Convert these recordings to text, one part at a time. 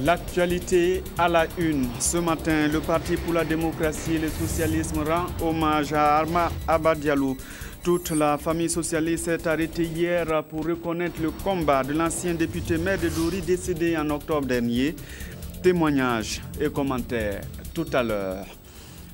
L'actualité à la une. Ce matin, le Parti pour la démocratie et le socialisme rend hommage à Arma Abba Diallo. Toute la famille socialiste s'est arrêtée hier pour reconnaître le combat de l'ancien député maire de Dori décédé en octobre dernier. Témoignages et commentaires tout à l'heure.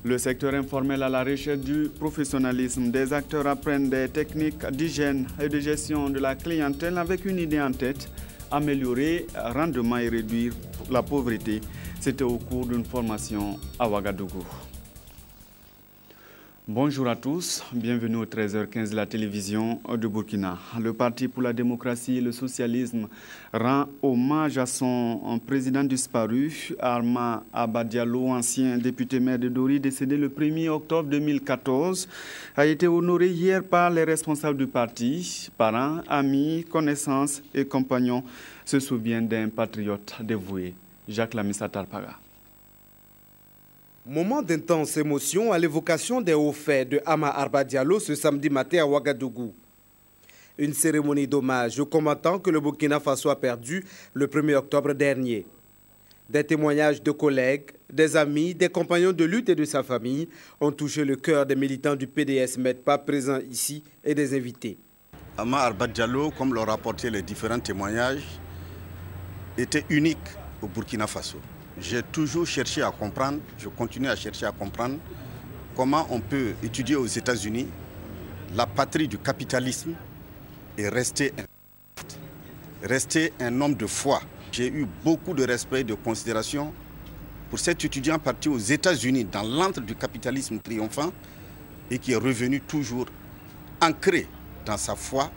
Le secteur informel à la recherche du professionnalisme. Des acteurs apprennent des techniques d'hygiène et de gestion de la clientèle avec une idée en tête: améliorer rendement et réduire la pauvreté. C'était au cours d'une formation à Ouagadougou. Bonjour à tous, bienvenue au 13h15 de la télévision de Burkina. Le Parti pour la démocratie et le socialisme rend hommage à son président disparu, Arma Abba Diallo, ancien député maire de Dori, décédé le 1er octobre 2014, a été honoré hier par les responsables du parti. Parents, amis, connaissances et compagnons se souviennent d'un patriote dévoué, Jacques Lamissa Tarpaga. Moment d'intense émotion à l'évocation des hauts faits de Arma Abba Diallo ce samedi matin à Ouagadougou. Une cérémonie d'hommage aux combattants que le Burkina Faso a perdu le 1er octobre dernier. Des témoignages de collègues, des amis, des compagnons de lutte et de sa famille ont touché le cœur des militants du PDS-MEDPA présents ici et des invités. Arma Abba Diallo, comme l'ont rapporté les différents témoignages, était unique au Burkina Faso. J'ai toujours cherché à comprendre, je continue à chercher à comprendre comment on peut étudier aux États-Unis la patrie du capitalisme et rester un homme de foi. J'ai eu beaucoup de respect et de considération pour cet étudiant parti aux États-Unis dans l'antre du capitalisme triomphant et qui est revenu toujours ancré dans sa foi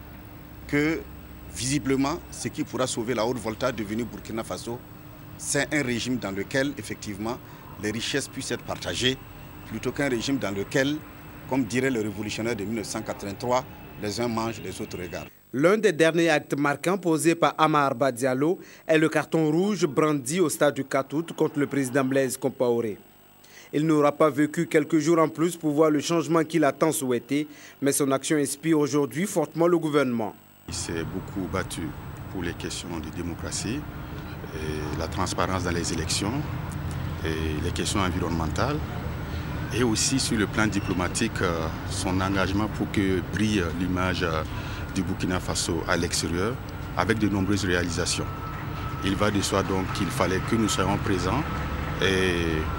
que visiblement ce qui pourra sauver la Haute-Volta devenue Burkina Faso, c'est un régime dans lequel, effectivement, les richesses puissent être partagées, plutôt qu'un régime dans lequel, comme dirait le révolutionnaire de 1983, les uns mangent, les autres regardent. L'un des derniers actes marquants posés par Arma Abba Diallo est le carton rouge brandi au stade du Katout contre le président Blaise Compaoré. Il n'aura pas vécu quelques jours en plus pour voir le changement qu'il a tant souhaité, mais son action inspire aujourd'hui fortement le gouvernement. Il s'est beaucoup battu pour les questions de démocratie, et la transparence dans les élections, et les questions environnementales, et aussi sur le plan diplomatique, son engagement pour que brille l'image du Burkina Faso à l'extérieur, avec de nombreuses réalisations. Il va de soi donc qu'il fallait que nous soyons présents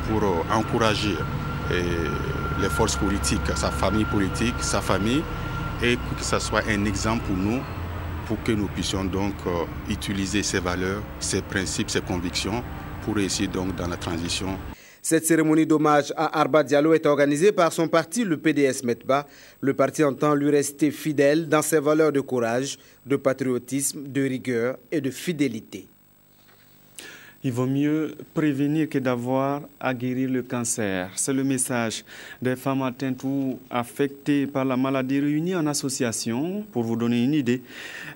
pour encourager les forces politiques, sa famille politique, sa famille, et que ce soit un exemple pour nous, pour que nous puissions donc utiliser ces valeurs, ces principes, ces convictions pour réussir donc dans la transition. Cette cérémonie d'hommage à Abba Diallo est organisée par son parti, le PDS-MEDPA. Le parti entend lui rester fidèle dans ses valeurs de courage, de patriotisme, de rigueur et de fidélité. Il vaut mieux prévenir que d'avoir à guérir le cancer. C'est le message des femmes atteintes ou affectées par la maladie réunies en association. Pour vous donner une idée,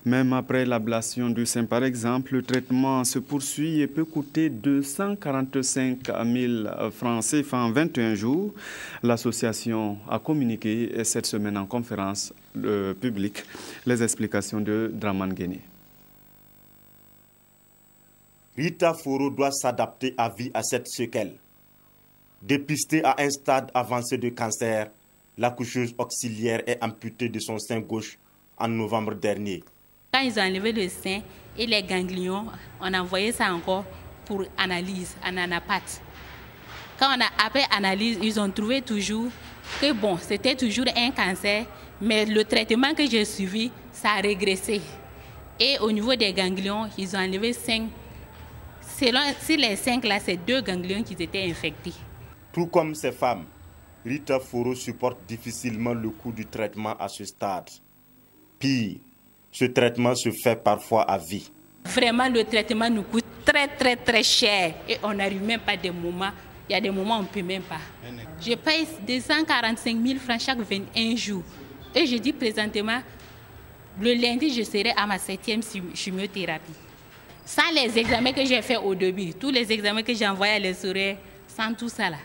même après l'ablation du sein par exemple, le traitement se poursuit et peut coûter 245 000 francs CFA en 21 jours. L'association a communiqué cette semaine en conférence publique les explications de Draman Guéné. Rita Foro doit s'adapter à vie à cette séquelle. Dépistée à un stade avancé de cancer, l'accoucheuse auxiliaire est amputée de son sein gauche en novembre dernier. Quand ils ont enlevé le sein et les ganglions, on a envoyé ça encore pour analyse, en anapathe. Quand on a après analyse, ils ont trouvé toujours que bon, c'était toujours un cancer, mais le traitement que j'ai suivi, ça a régressé. Et au niveau des ganglions, ils ont enlevé 5. Sur les 5 là, c'est 2 ganglions qui étaient infectés. Tout comme ces femmes, Rita Foro supporte difficilement le coût du traitement à ce stade. Pire, ce traitement se fait parfois à vie. Vraiment, le traitement nous coûte très cher et on n'arrive même pas des moments. Il y a des moments où on ne peut même pas. Je paye 245 000 francs chaque 21 jours. Et je dis présentement, le lundi, je serai à ma 7e chimiothérapie. Sans les examens que j'ai fait au début, tous les examens que j'ai envoyés à les sourires, sans tout ça là.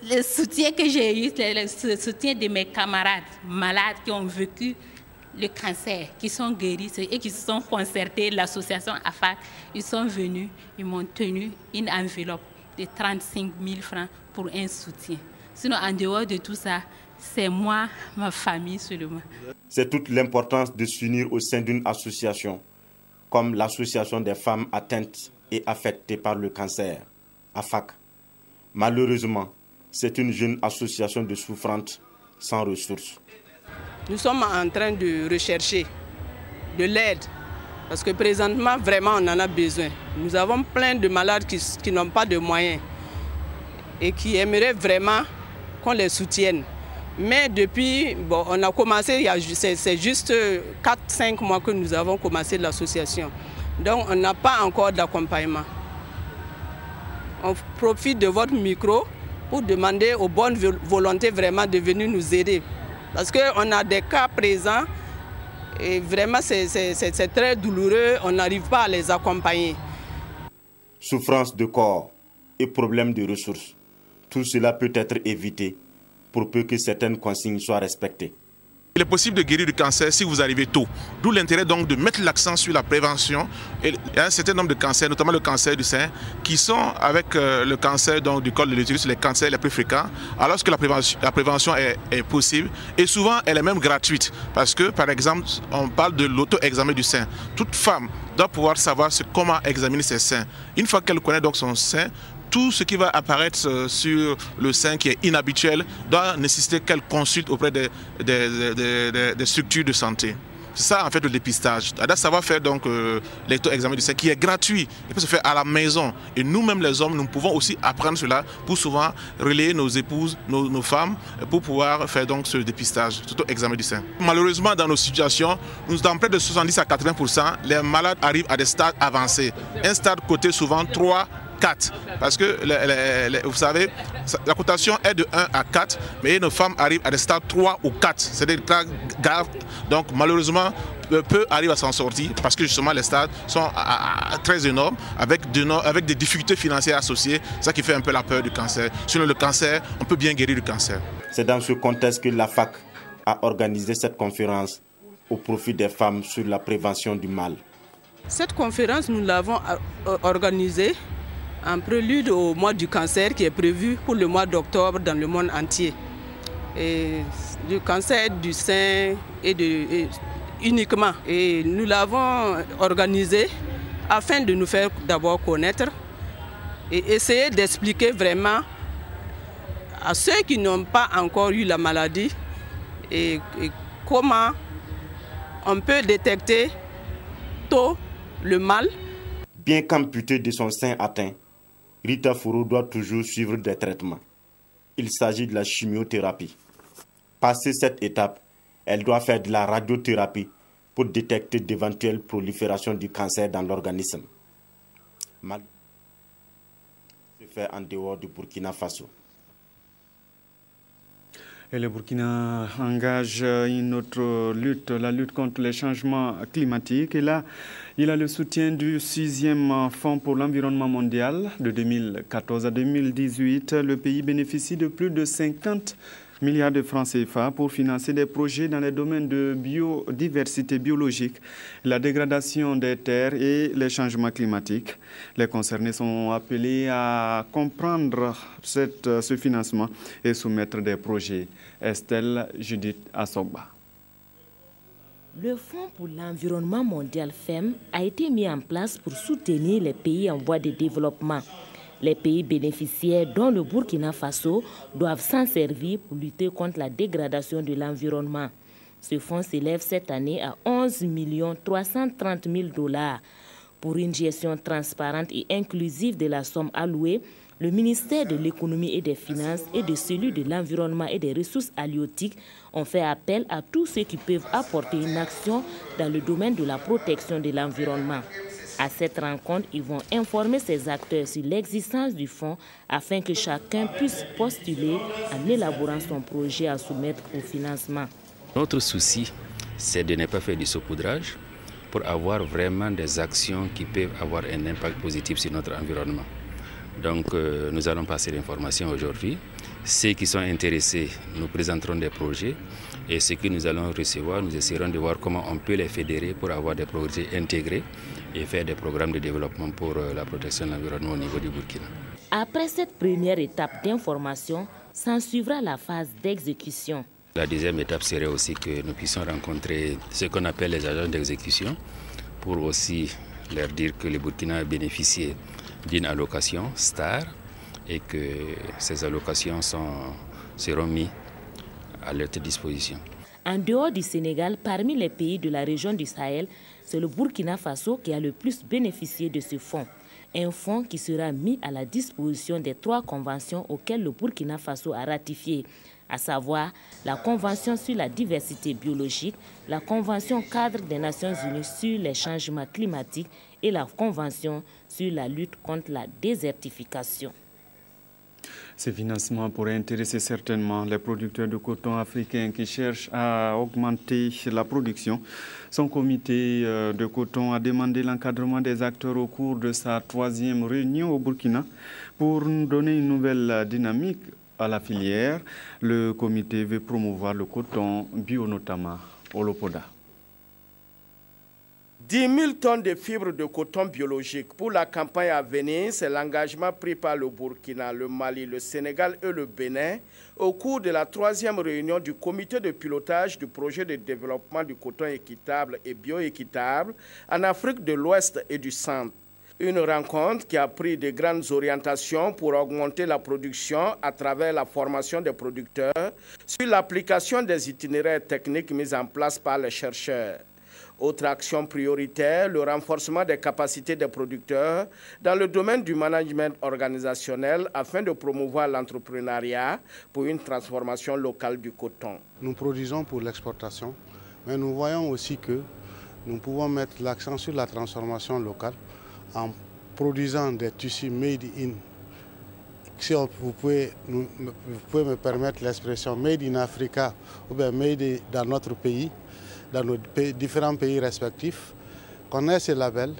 Le soutien que j'ai eu, le soutien de mes camarades malades qui ont vécu le cancer, qui sont guéris et qui se sont concertés, l'association AFAC, ils sont venus, ils m'ont tenu une enveloppe de 35 000 francs pour un soutien. Sinon, en dehors de tout ça, c'est moi, ma famille seulement. C'est toute l'importance de s'unir au sein d'une association, comme l'association des femmes atteintes et affectées par le cancer, AFAC. Malheureusement, c'est une jeune association de souffrantes sans ressources. Nous sommes en train de rechercher de l'aide parce que présentement, vraiment, on en a besoin. Nous avons plein de malades qui n'ont pas de moyens et qui aimeraient vraiment qu'on les soutienne. Mais depuis, on a commencé, c'est juste 4-5 mois que nous avons commencé l'association. Donc, on n'a pas encore d'accompagnement. On profite de votre micro pour demander aux bonnes volontés vraiment de venir nous aider. Parce qu'on a des cas présents et vraiment c'est très douloureux, on n'arrive pas à les accompagner. Souffrance de corps et problèmes de ressources, tout cela peut être évité pour peu que certaines consignes soient respectées. Il est possible de guérir du cancer si vous arrivez tôt. D'où l'intérêt donc de mettre l'accent sur la prévention. Et il y a un certain nombre de cancers, notamment le cancer du sein, qui sont avec le cancer donc, du col de l'utérus, les cancers les plus fréquents, alors que la prévention est possible. Et souvent, elle est même gratuite. Parce que, par exemple, on parle de l'auto-examen du sein. Toute femme doit pouvoir savoir comment examiner ses seins. Une fois qu'elle connaît donc son sein, tout ce qui va apparaître sur le sein qui est inhabituel doit nécessiter qu'elle consulte auprès des structures de santé. C'est ça en fait le dépistage. Elle doit savoir faire donc l'auto-examen du sein qui est gratuit. Il peut se faire à la maison. Et nous-mêmes les hommes, nous pouvons aussi apprendre cela pour souvent relayer nos épouses, nos femmes, pour pouvoir faire donc ce dépistage, cet auto-examen du sein. Malheureusement, dans nos situations, dans près de 70 à 80%, les malades arrivent à des stades avancés. Un stade coté souvent 3, 4. Parce que, vous savez, la cotation est de 1 à 4, mais nos femmes arrivent à des stades 3 ou 4. C'est des cas graves. Donc, malheureusement, peu arrivent à s'en sortir parce que justement les stades sont très énormes avec des difficultés financières associées. C'est ça qui fait un peu la peur du cancer. Sinon, le cancer, on peut bien guérir du cancer. C'est dans ce contexte que l'AFAC a organisé cette conférence au profit des femmes sur la prévention du mal. Cette conférence, nous l'avons organisée en prélude au mois du cancer qui est prévu pour le mois d'octobre dans le monde entier. Et du cancer du sein uniquement. Et nous l'avons organisé afin de nous faire d'abord connaître et essayer d'expliquer vraiment à ceux qui n'ont pas encore eu la maladie et comment on peut détecter tôt le mal. Bien qu'amputée de son sein atteint, Rita Foro doit toujours suivre des traitements. Il s'agit de la chimiothérapie. Passé cette étape, elle doit faire de la radiothérapie pour détecter d'éventuelles proliférations du cancer dans l'organisme. Mal se fait en dehors du Burkina Faso. Et le Burkina engage une autre lutte, la lutte contre les changements climatiques. Et là, il a le soutien du 6e Fonds pour l'environnement mondial. De 2014 à 2018, le pays bénéficie de plus de 50 milliards de francs CFA pour financer des projets dans les domaines de biodiversité biologique, la dégradation des terres et les changements climatiques. Les concernés sont appelés à comprendre ce financement et soumettre des projets. Estelle Judith Assoba. Le Fonds pour l'environnement mondial FEM a été mis en place pour soutenir les pays en voie de développement. Les pays bénéficiaires, dont le Burkina Faso, doivent s'en servir pour lutter contre la dégradation de l'environnement. Ce fonds s'élève cette année à 11 330 000 $. Pour une gestion transparente et inclusive de la somme allouée, le ministère de l'économie et des finances et de celui de l'environnement et des ressources halieutiques ont fait appel à tous ceux qui peuvent apporter une action dans le domaine de la protection de l'environnement. À cette rencontre, ils vont informer ces acteurs sur l'existence du fonds afin que chacun puisse postuler en élaborant son projet à soumettre au financement. Notre souci, c'est de ne pas faire du saupoudrage pour avoir vraiment des actions qui peuvent avoir un impact positif sur notre environnement. Donc nous allons passer l'information aujourd'hui. Ceux qui sont intéressés, nous présenterons des projets. Et ce que nous allons recevoir, nous essaierons de voir comment on peut les fédérer pour avoir des projets intégrés et faire des programmes de développement pour la protection de l'environnement au niveau du Burkina. Après cette première étape d'information, s'en suivra la phase d'exécution. La deuxième étape serait aussi que nous puissions rencontrer ce qu'on appelle les agents d'exécution pour aussi leur dire que le Burkina a bénéficié d'une allocation STAR et que ces allocations seront mises à leur disposition. En dehors du Sénégal, parmi les pays de la région du Sahel, c'est le Burkina Faso qui a le plus bénéficié de ce fonds. Un fonds qui sera mis à la disposition des 3 conventions auxquelles le Burkina Faso a ratifié, à savoir la Convention sur la diversité biologique, la Convention cadre des Nations Unies sur les changements climatiques et la Convention sur la lutte contre la désertification. Ces financements pourraient intéresser certainement les producteurs de coton africains qui cherchent à augmenter la production. Son comité de coton a demandé l'encadrement des acteurs au cours de sa 3e réunion au Burkina pour donner une nouvelle dynamique à la filière. Le comité veut promouvoir le coton bio notamment au Lopoda. 10 000 tonnes de fibres de coton biologique pour la campagne à venir, c'est l'engagement pris par le Burkina, le Mali, le Sénégal et le Bénin au cours de la 3e réunion du comité de pilotage du projet de développement du coton équitable et bioéquitable en Afrique de l'Ouest et du Centre. Une rencontre qui a pris de grandes orientations pour augmenter la production à travers la formation des producteurs sur l'application des itinéraires techniques mis en place par les chercheurs. Autre action prioritaire, le renforcement des capacités des producteurs dans le domaine du management organisationnel afin de promouvoir l'entrepreneuriat pour une transformation locale du coton. Nous produisons pour l'exportation, mais nous voyons aussi que nous pouvons mettre l'accent sur la transformation locale en produisant des tissus made in. Si vous pouvez me permettre l'expression made in Africa ou bien made dans notre pays, dans nos différents pays respectifs, qu'on ait ces labels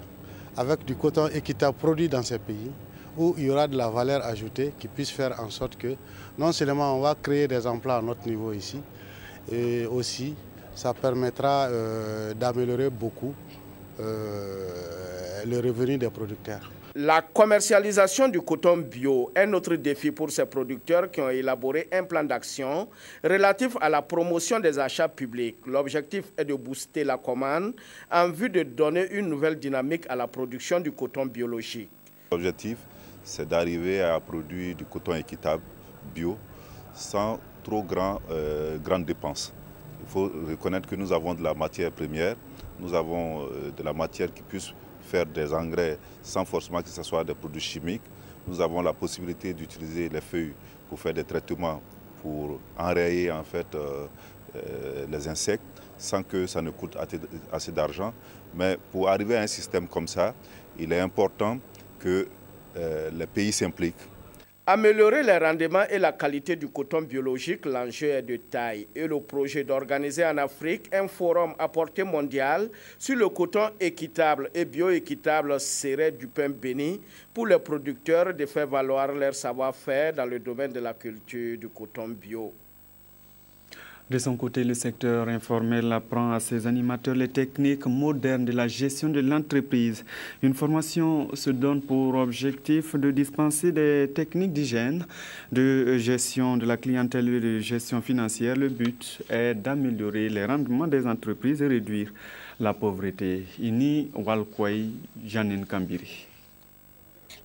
avec du coton équitable produit dans ces pays où il y aura de la valeur ajoutée qui puisse faire en sorte que non seulement on va créer des emplois à notre niveau ici, et aussi ça permettra d'améliorer beaucoup le revenu des producteurs. La commercialisation du coton bio est notre défi pour ces producteurs qui ont élaboré un plan d'action relatif à la promotion des achats publics. L'objectif est de booster la commande en vue de donner une nouvelle dynamique à la production du coton biologique. L'objectif, c'est d'arriver à produire du coton équitable bio sans trop grandes dépenses. Il faut reconnaître que nous avons de la matière première, nous avons de la matière qui puisse faire des engrais sans forcément que ce soit des produits chimiques. Nous avons la possibilité d'utiliser les feuilles pour faire des traitements pour enrayer en fait les insectes sans que ça ne coûte assez d'argent. Mais pour arriver à un système comme ça, il est important que les pays s'impliquent. Améliorer les rendements et la qualité du coton biologique, l'enjeu est de taille. Et le projet d'organiser en Afrique un forum à portée mondiale sur le coton équitable et bioéquitable serait du pain béni pour les producteurs de faire valoir leur savoir-faire dans le domaine de la culture du coton bio. De son côté, le secteur informel apprend à ses animateurs les techniques modernes de la gestion de l'entreprise. Une formation se donne pour objectif de dispenser des techniques d'hygiène, de gestion de la clientèle et de gestion financière. Le but est d'améliorer les rendements des entreprises et réduire la pauvreté. Ini Walkway, Janine Kambiri.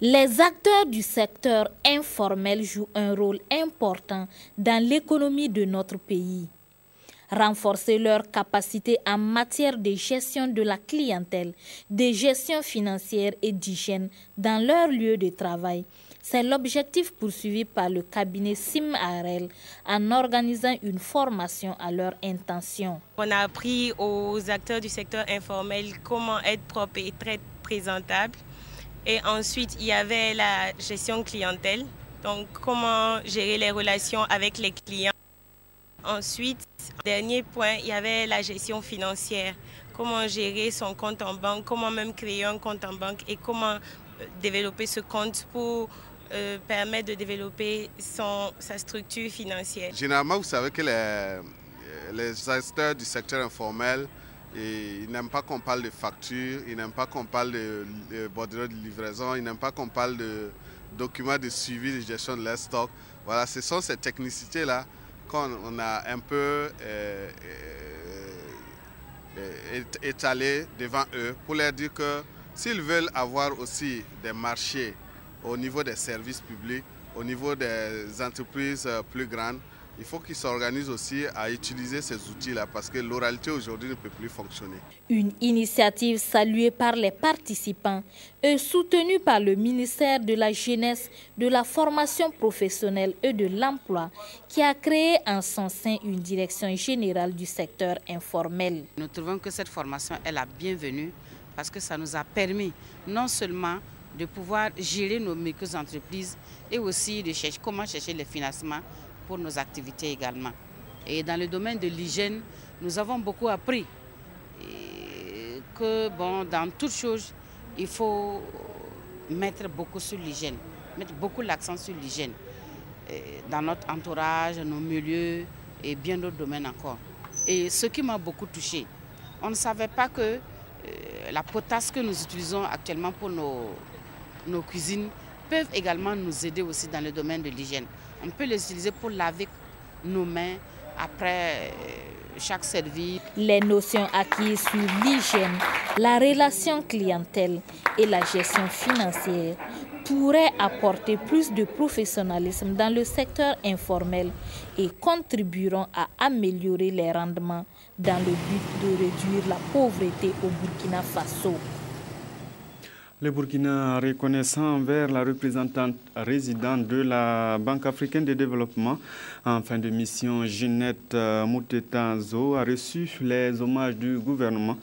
Les acteurs du secteur informel jouent un rôle important dans l'économie de notre pays. Renforcer leurs capacités en matière de gestion de la clientèle, de gestion financière et d'hygiène dans leur lieu de travail. C'est l'objectif poursuivi par le cabinet SIMAREL en organisant une formation à leur intention. On a appris aux acteurs du secteur informel comment être propre et très présentable. Et ensuite, il y avait la gestion clientèle, donc comment gérer les relations avec les clients. Ensuite, dernier point, il y avait la gestion financière, comment gérer son compte en banque, comment même créer un compte en banque et comment développer ce compte pour permettre de développer sa structure financière. Généralement, vous savez que les acteurs du secteur informel, ils n'aiment pas qu'on parle de factures, ils n'aiment pas qu'on parle de bordereaux de livraison, ils n'aiment pas qu'on parle de documents de suivi de gestion de leur stock. Voilà, ce sont ces technicités-là qu'on a un peu étalées devant eux pour leur dire que s'ils veulent avoir aussi des marchés au niveau des services publics, au niveau des entreprises plus grandes, il faut qu'ils s'organisent aussi à utiliser ces outils-là parce que l'oralité aujourd'hui ne peut plus fonctionner. Une initiative saluée par les participants et soutenue par le ministère de la Jeunesse, de la Formation professionnelle et de l'Emploi qui a créé en son sein une direction générale du secteur informel. Nous trouvons que cette formation est la bienvenue parce que ça nous a permis non seulement de pouvoir gérer nos micro-entreprises et aussi de chercher comment chercher les financements pour nos activités également. Et dans le domaine de l'hygiène, nous avons beaucoup appris que dans toute chose, il faut mettre beaucoup sur l'hygiène, mettre beaucoup l'accent sur l'hygiène dans notre entourage, nos milieux et bien d'autres domaines encore. Et ce qui m'a beaucoup touché, on ne savait pas que la potasse que nous utilisons actuellement pour nos cuisines peuvent également nous aider aussi dans le domaine de l'hygiène. On peut les utiliser pour laver nos mains après chaque service. Les notions acquises sur l'hygiène, la relation clientèle et la gestion financière pourraient apporter plus de professionnalisme dans le secteur informel et contribueront à améliorer les rendements dans le but de réduire la pauvreté au Burkina Faso. Le Burkina reconnaissant envers la représentante résidente de la Banque africaine de développement en fin de mission, Ginette Moutetanzo, a reçu les hommages du gouvernement.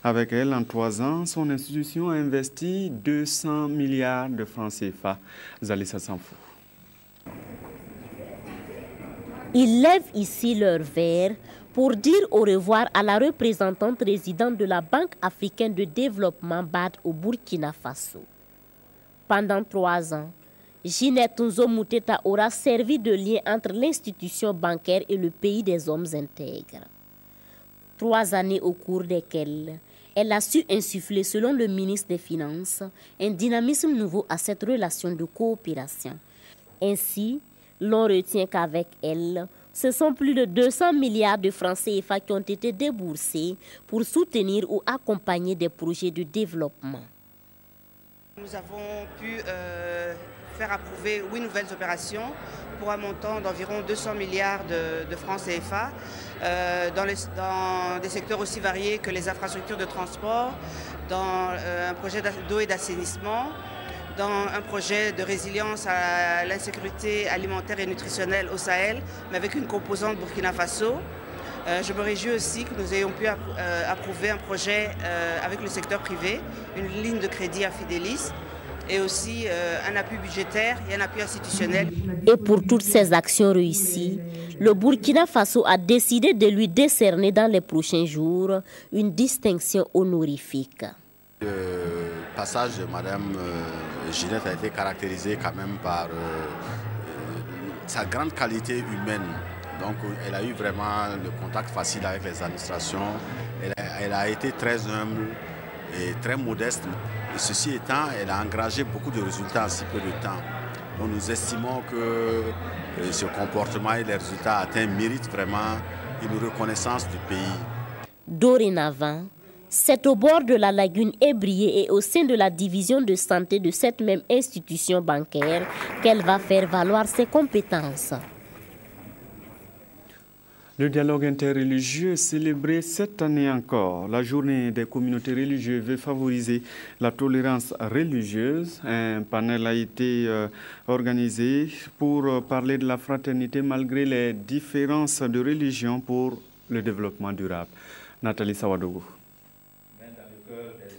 Avec elle, en 3 ans, son institution a investi 200 milliards de francs CFA. Zalissa Sanfou. Ils lèvent ici leur verre pour dire au revoir à la représentante résidente de la Banque africaine de développement BAD au Burkina Faso. Pendant 3 ans, Ginette Nzo Mouteta aura servi de lien entre l'institution bancaire et le pays des hommes intègres. 3 années au cours desquelles elle a su insuffler, selon le ministre des Finances, un dynamisme nouveau à cette relation de coopération. Ainsi, l'on retient qu'avec elle, ce sont plus de 200 milliards de francs CFA qui ont été déboursés pour soutenir ou accompagner des projets de développement. Nous avons pu faire approuver 8 nouvelles opérations pour un montant d'environ 200 milliards de francs CFA dans des secteurs aussi variés que les infrastructures de transport, dans un projet d'eau et d'assainissement, dans un projet de résilience à l'insécurité alimentaire et nutritionnelle au Sahel, mais avec une composante Burkina Faso. Je me réjouis aussi que nous ayons pu approuver un projet avec le secteur privé, une ligne de crédit à Fidelis, et aussi un appui budgétaire et un appui institutionnel. Et pour toutes ces actions réussies, le Burkina Faso a décidé de lui décerner dans les prochains jours une distinction honorifique. Le passage de Mme Ginette a été caractérisé quand même par sa grande qualité humaine. Donc elle a eu vraiment le contact facile avec les administrations. Elle a été très humble et très modeste. Et ceci étant, elle a engagé beaucoup de résultats en si peu de temps. Donc nous estimons que ce comportement et les résultats atteints méritent vraiment une reconnaissance du pays. Dorénavant, c'est au bord de la lagune Ébrié et au sein de la division de santé de cette même institution bancaire qu'elle va faire valoir ses compétences. Le dialogue interreligieux célébré cette année encore. La journée des communautés religieuses veut favoriser la tolérance religieuse. Un panel a été organisé pour parler de la fraternité malgré les différences de religion pour le développement durable. Nathalie Sawadougou.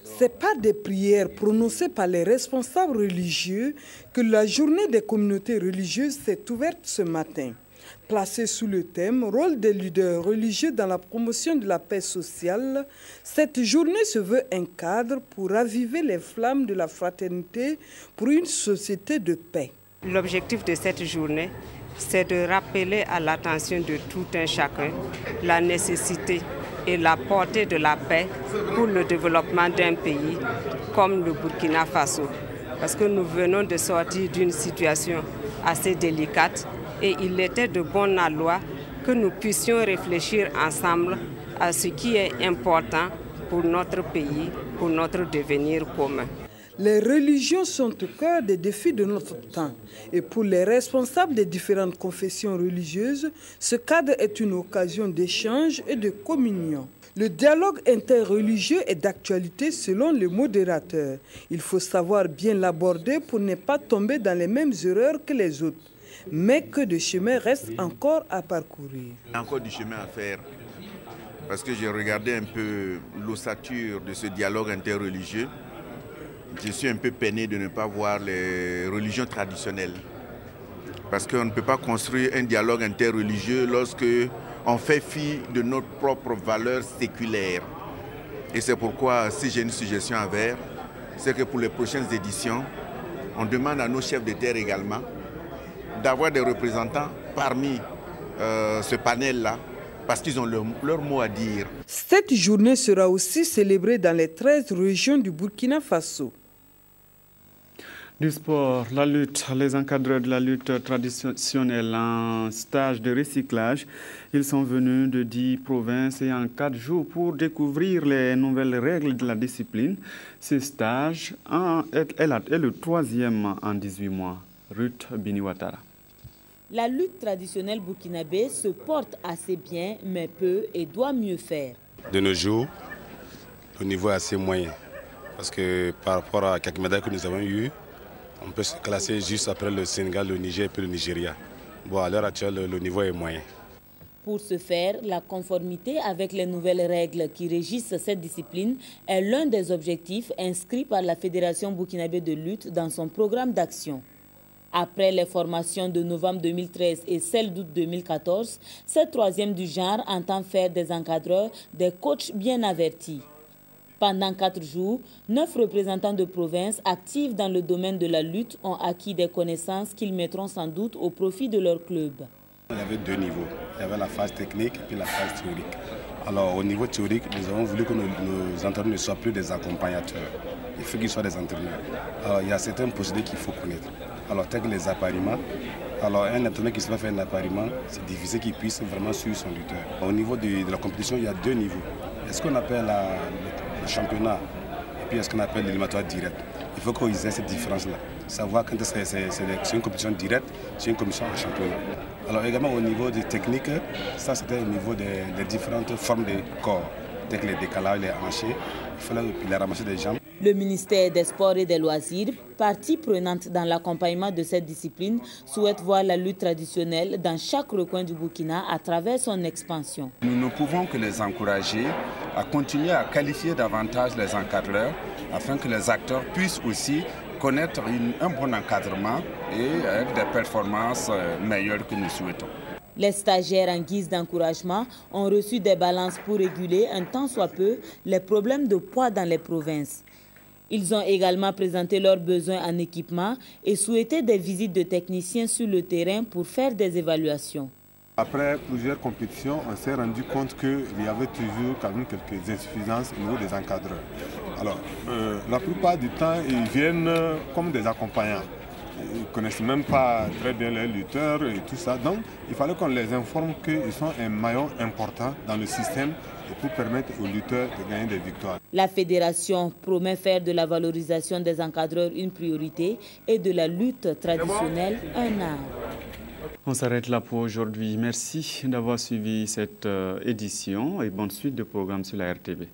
Ce n'est pas des prières prononcées par les responsables religieux que la journée des communautés religieuses s'est ouverte ce matin. Placée sous le thème « Rôle des leaders religieux dans la promotion de la paix sociale », cette journée se veut un cadre pour raviver les flammes de la fraternité pour une société de paix. L'objectif de cette journée, c'est de rappeler à l'attention de tout un chacun la nécessité et la portée de la paix pour le développement d'un pays comme le Burkina Faso. Parce que nous venons de sortir d'une situation assez délicate et il était de bon aloi que nous puissions réfléchir ensemble à ce qui est important pour notre pays, pour notre devenir commun. Les religions sont au cœur des défis de notre temps. Et pour les responsables des différentes confessions religieuses, ce cadre est une occasion d'échange et de communion. Le dialogue interreligieux est d'actualité selon les modérateurs. Il faut savoir bien l'aborder pour ne pas tomber dans les mêmes erreurs que les autres. Mais que de chemin reste encore à parcourir. Il y a encore du chemin à faire. Parce que j'ai regardé un peu l'ossature de ce dialogue interreligieux. Je suis un peu peiné de ne pas voir les religions traditionnelles. Parce qu'on ne peut pas construire un dialogue interreligieux lorsque on fait fi de notre propre valeur séculaire. Et c'est pourquoi, si j'ai une suggestion à faire, c'est que pour les prochaines éditions, on demande à nos chefs de terre également d'avoir des représentants parmi ce panel-là, parce qu'ils ont leur mot à dire. Cette journée sera aussi célébrée dans les 13 régions du Burkina Faso. Du sport, la lutte, les encadreurs de la lutte traditionnelle en stage de recyclage. Ils sont venus de 10 provinces et en 4 jours pour découvrir les nouvelles règles de la discipline. Ce stage est le 3e en 18 mois. Ruth Biniwatara. La lutte traditionnelle burkinabé se porte assez bien, mais peut et doit mieux faire. De nos jours, le niveau est assez moyen. Parce que par rapport à quelques médailles que nous avons eues, on peut se classer juste après le Sénégal, le Niger et puis le Nigeria. Bon, à l'heure actuelle, le niveau est moyen. Pour ce faire, la conformité avec les nouvelles règles qui régissent cette discipline est l'un des objectifs inscrits par la Fédération burkinabé de lutte dans son programme d'action. Après les formations de novembre 2013 et celles d'août 2014, cette 3e du genre entend faire des encadreurs des coachs bien avertis. Pendant 4 jours, 9 représentants de province actifs dans le domaine de la lutte ont acquis des connaissances qu'ils mettront sans doute au profit de leur club. Il y avait 2 niveaux. Il y avait la phase technique et puis la phase théorique. Alors au niveau théorique, nous avons voulu que nos entraîneurs ne soient plus des accompagnateurs. Il faut qu'ils soient des entraîneurs. Alors il y a certains procédés qu'il faut connaître. Alors tel que les appariements. Alors un entraîneur qui ne sait pas faire un appariement, c'est difficile qu'il puisse vraiment suivre son lutteur. Au niveau de la compétition, il y a 2 niveaux. Est-ce qu'on appelle le championnat et puis est-ce qu'on appelle l'éliminatoire direct? Il faut qu'ils aient cette différence-là. Savoir quand c'est une compétition directe, c'est une compétition en championnat. Alors également au niveau des techniques, ça c'était au niveau des différentes formes de corps, telles que les décalages, les hanchés, il fallait les ramasser des jambes. Le ministère des Sports et des Loisirs, partie prenante dans l'accompagnement de cette discipline, souhaite voir la lutte traditionnelle dans chaque recoin du Burkina à travers son expansion. Nous ne pouvons que les encourager à continuer à qualifier davantage les encadreurs afin que les acteurs puissent aussi connaître un bon encadrement et avec des performances meilleures que nous souhaitons. Les stagiaires, en guise d'encouragement, ont reçu des balances pour réguler un tant soit peu les problèmes de poids dans les provinces. Ils ont également présenté leurs besoins en équipement et souhaité des visites de techniciens sur le terrain pour faire des évaluations. Après plusieurs compétitions, on s'est rendu compte qu'il y avait toujours quand même quelques insuffisances au niveau des encadreurs. Alors, la plupart du temps, ils viennent comme des accompagnants. Ils ne connaissent même pas très bien les lutteurs et tout ça. Donc, il fallait qu'on les informe qu'ils sont un maillon important dans le système et pour permettre aux lutteurs de gagner des victoires. La fédération promet faire de la valorisation des encadreurs une priorité et de la lutte traditionnelle un art. On s'arrête là pour aujourd'hui. Merci d'avoir suivi cette édition et bonne suite de programmes sur la RTV.